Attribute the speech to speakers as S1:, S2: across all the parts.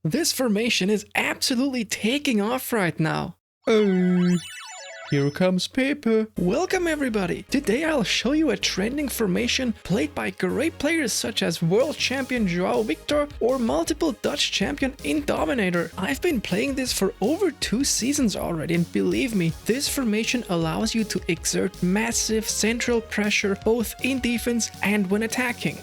S1: This formation is absolutely taking off right now. Oh, here comes Pepe. Welcome everybody. Today I'll show you a trending formation played by great players such as world champion JVICTOR or multiple Dutch champion INDOMINATOR. I've been playing this for over 2 seasons already, and believe me, this formation allows you to exert massive central pressure both in defense and when attacking.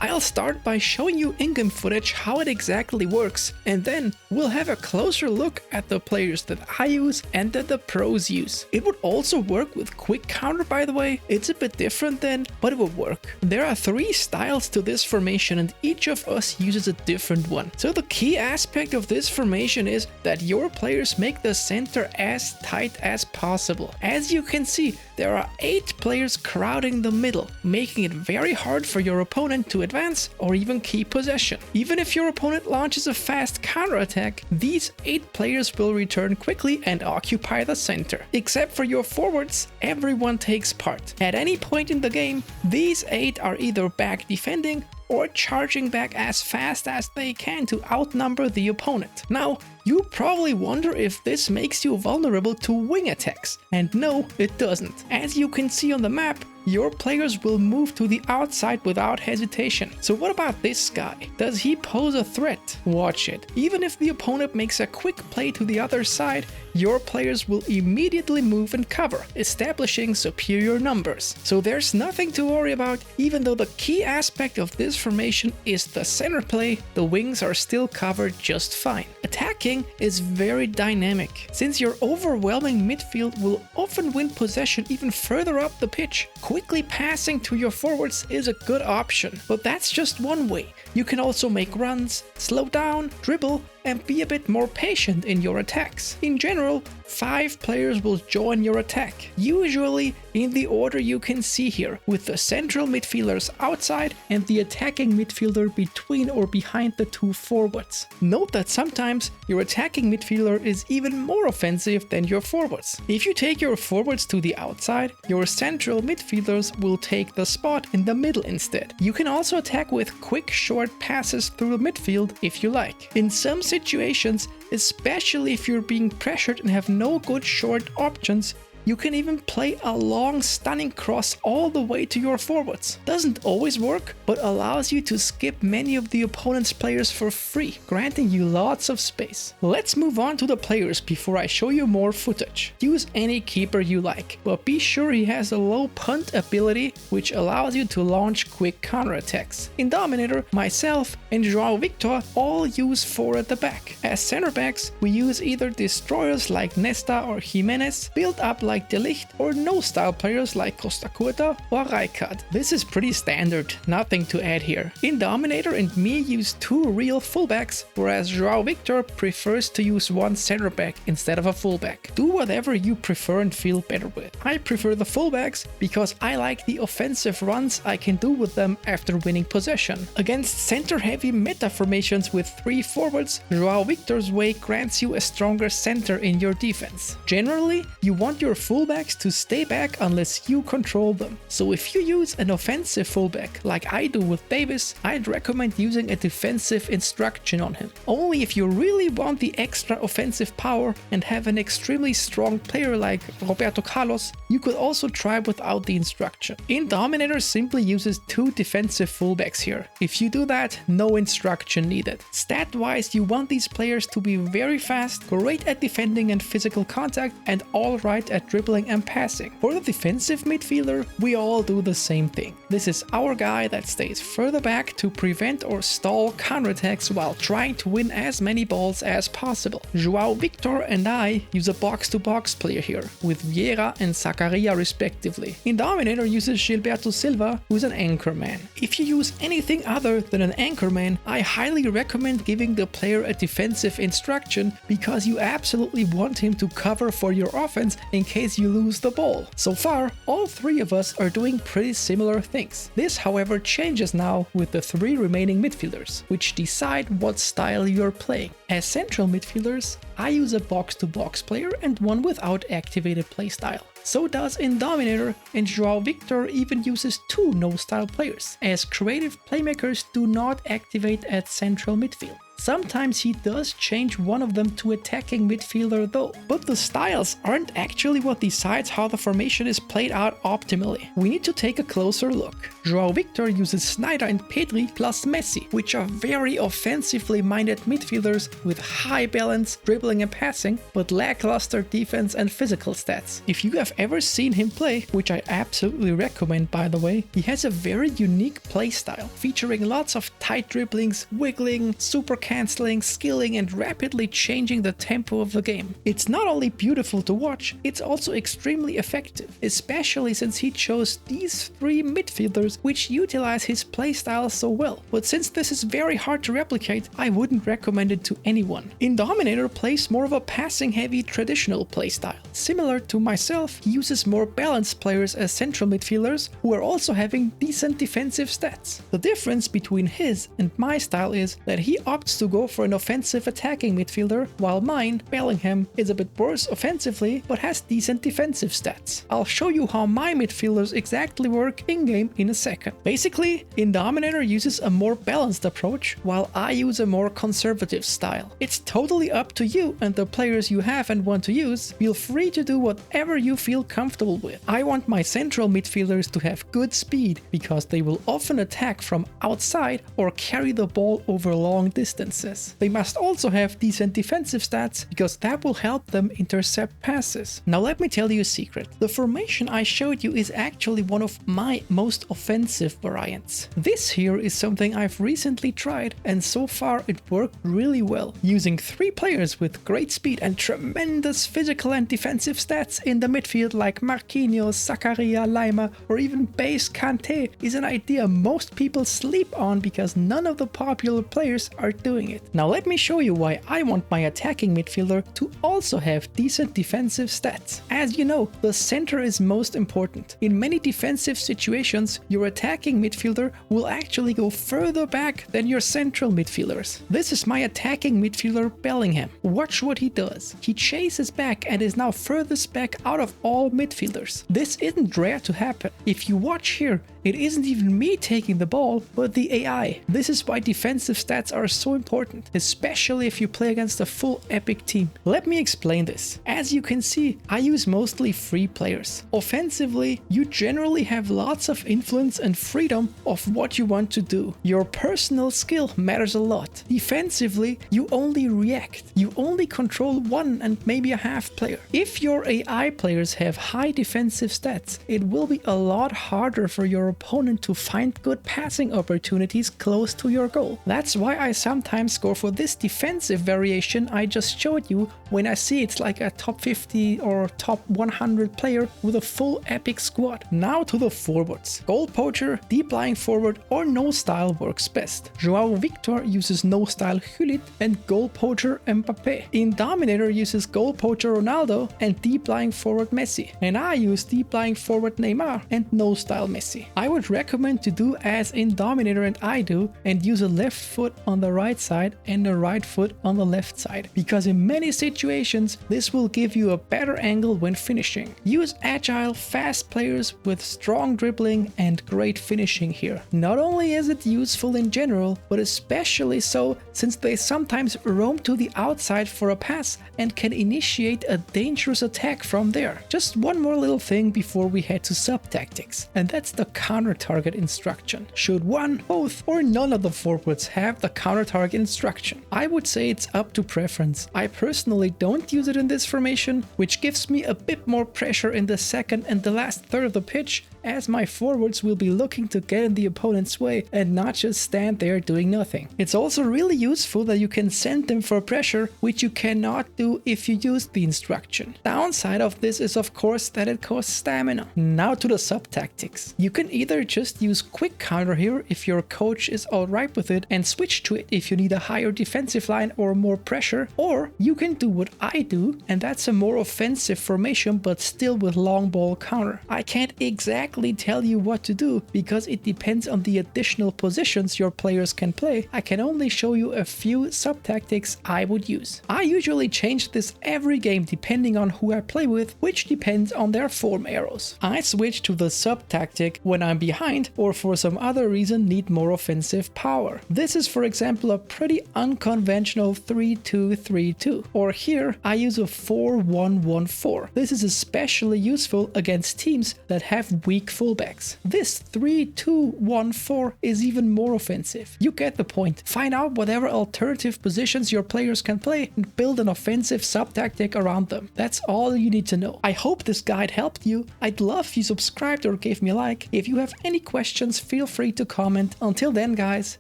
S1: I'll start by showing you in-game footage how it exactly works, and then we'll have a closer look at the players that I use and that the pros use. It would also work with quick counter, by the way. It's a bit different then, but it would work. There are 3 styles to this formation and each of us uses a different one. So the key aspect of this formation is that your players make the center as tight as possible. As you can see, there are 8 players crowding the middle, making it very hard for your opponent to advance or even keep possession. Even if your opponent launches a fast counterattack, these 8 players will return quickly and occupy the center. Except for your forwards, everyone takes part. At any point in the game, these 8 are either back defending or charging back as fast as they can to outnumber the opponent. Now, you probably wonder if this makes you vulnerable to wing attacks, and no, it doesn't. As you can see on the map, your players will move to the outside without hesitation. So what about this guy? Does he pose a threat? Watch it. Even if the opponent makes a quick play to the other side, your players will immediately move and cover, establishing superior numbers. So there's nothing to worry about. Even though the key aspect of this formation is the center play, the wings are still covered just fine. Attacking is very dynamic, since your overwhelming midfield will often win possession even further up the pitch. Quickly passing to your forwards is a good option, but that's just one way. You can also make runs, slow down, dribble, and be a bit more patient in your attacks. In general, 5 players will join your attack, usually in the order you can see here, with the central midfielders outside and the attacking midfielder between or behind the 2 forwards. Note that sometimes your attacking midfielder is even more offensive than your forwards. If you take your forwards to the outside, your central midfielders will take the spot in the middle instead. You can also attack with quick short passes through the midfield if you like. In some situations, especially if you're being pressured and have no good short options, you can even play a long stunning cross all the way to your forwards. Doesn't always work, but allows you to skip many of the opponent's players for free, granting you lots of space. Let's move on to the players before I show you more footage. Use any keeper you like, but be sure he has a low punt ability, which allows you to launch quick counterattacks. INDOMINATOR, myself, and JVICTOR all use 4 at the back. As center backs, we use either destroyers like Nesta or Jimenez, built up like De Ligt, or no-style players like Costa Curta or Rijkaard. This is pretty standard, nothing to add here. INDOMINATOR and me use 2 real fullbacks, whereas JVICTOR prefers to use 1 center back instead of a fullback. Do whatever you prefer and feel better with. I prefer the fullbacks because I like the offensive runs I can do with them after winning possession. Against center-heavy meta formations with 3 forwards, JVICTOR's way grants you a stronger center in your defense. Generally, you want your fullbacks to stay back unless you control them. So if you use an offensive fullback like I do with Davis, I'd recommend using a defensive instruction on him. Only if you really want the extra offensive power and have an extremely strong player like Roberto Carlos, you could also try without the instruction. INDOMINATOR simply uses 2 defensive fullbacks here. If you do that, no instruction needed. Stat-wise, you want these players to be very fast, great at defending and physical contact, and alright at dribbling and passing. For the defensive midfielder, we all do the same thing. This is our guy that stays further back to prevent or stall counterattacks while trying to win as many balls as possible. JVICTOR and I use a box-to-box player here, with Vieira and Zakaria respectively. INDOMINATOR uses Gilberto Silva, who's an anchorman. If you use anything other than an anchorman, I highly recommend giving the player a defensive instruction because you absolutely want him to cover for your offense in case you lose the ball. So far, all 3 of us are doing pretty similar things. This, however, changes now with the 3 remaining midfielders, which decide what style you're playing. As central midfielders, I use a box-to-box player and one without activated playstyle. So does INDOMINATOR, and JVICTOR even uses 2 no-style players, as creative playmakers do not activate at central midfield. Sometimes he does change one of them to attacking midfielder though. But the styles aren't actually what decides how the formation is played out optimally. We need to take a closer look. JVICTOR uses Sneijder and Pedri plus Messi, which are very offensively minded midfielders with high balance, dribbling and passing, but lackluster defense and physical stats. If you have ever seen him play, which I absolutely recommend by the way, he has a very unique playstyle, featuring lots of tight dribblings, wiggling, super cancelling, skilling and rapidly changing the tempo of the game. It's not only beautiful to watch, it's also extremely effective, especially since he chose these three midfielders which utilize his playstyle so well. But since this is very hard to replicate, I wouldn't recommend it to anyone. INDOMINATOR plays more of a passing heavy traditional playstyle. Similar to myself, he uses more balanced players as central midfielders who are also having decent defensive stats. The difference between his and my style is that he opts to go for an offensive attacking midfielder, while mine, Bellingham, is a bit worse offensively but has decent defensive stats. I'll show you how my midfielders exactly work in-game in a second. Basically, INDOMINATOR uses a more balanced approach while I use a more conservative style. It's totally up to you and the players you have and want to use. Feel free to do whatever you feel comfortable with. I want my central midfielders to have good speed because they will often attack from outside or carry the ball over long distances. They must also have decent defensive stats because that will help them intercept passes. Now let me tell you a secret. The formation I showed you is actually one of my most offensive variants. This here is something I've recently tried and so far it worked really well. Using three players with great speed and tremendous physical and defensive stats in the midfield like Marquinhos, Zakaria, Lima or even base Kanté is an idea most people sleep on because none of the popular players are doing it. Now let me show you why I want my attacking midfielder to also have decent defensive stats. As you know, the center is most important. In many defensive situations, your attacking midfielder will actually go further back than your central midfielders. This is my attacking midfielder Bellingham. Watch what he does. He chases back and is now furthest back out of all midfielders. This isn't rare to happen. If you watch here, it isn't even me taking the ball, but the AI. This is why defensive stats are so important, especially if you play against a full epic team. Let me explain this. As you can see, I use mostly free players. Offensively, you generally have lots of influence and freedom of what you want to do. Your personal skill matters a lot. Defensively, you only react. You only control one and maybe a half player. If your AI players have high defensive stats, it will be a lot harder for your opponent to find good passing opportunities close to your goal. That's why I sometimes go for this defensive variation I just showed you when I see it's like a top 50 or top 100 player with a full epic squad. Now to the forwards. Goal poacher, deep lying forward or no style works best. JVICTOR uses no style Gullit and goal poacher Mbappé. INDOMINATOR uses goal poacher Ronaldo and deep lying forward Messi. And I use deep lying forward Neymar and no style Messi. I would recommend to do as INDOMINATOR and I do and use a left foot on the right side and a right foot on the left side, because in many situations this will give you a better angle when finishing. Use agile, fast players with strong dribbling and great finishing here. Not only is it useful in general, but especially so since they sometimes roam to the outside for a pass and can initiate a dangerous attack from there. Just one more little thing before we head to Subtactics, and that's the counter target instruction. Should one, both, or none of the forwards have the counter target instruction? I would say it's up to preference. I personally don't use it in this formation, which gives me a bit more pressure in the second and the last third of the pitch, as my forwards will be looking to get in the opponent's way and not just stand there doing nothing. It's also really useful that you can send them for pressure, which you cannot do if you use the instruction. Downside of this is of course that it costs stamina. Now to the Subtactics. You can either just use quick counter here if your coach is alright with it and switch to it if you need a higher defensive line or more pressure, or you can do what I do, and that's a more offensive formation but still with long ball counter. I can't exactly tell you what to do because it depends on the additional positions your players can play. I can only show you a few Subtactics I would use. I usually change this every game depending on who I play with, which depends on their form arrows. I switch to the Subtactic when I time behind or for some other reason need more offensive power. This is for example a pretty unconventional 3-2-3-2, or here I use a 4-1-1-4. This is especially useful against teams that have weak fullbacks. This 3-2-1-4 is even more offensive. You get the point. Find out whatever alternative positions your players can play and build an offensive sub-tactic around them. That's all you need to know. I hope this guide helped you. I'd love if you subscribed or gave me a like. If you have any questions, feel free to comment. Until then guys,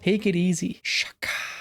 S1: take it easy. Shaka.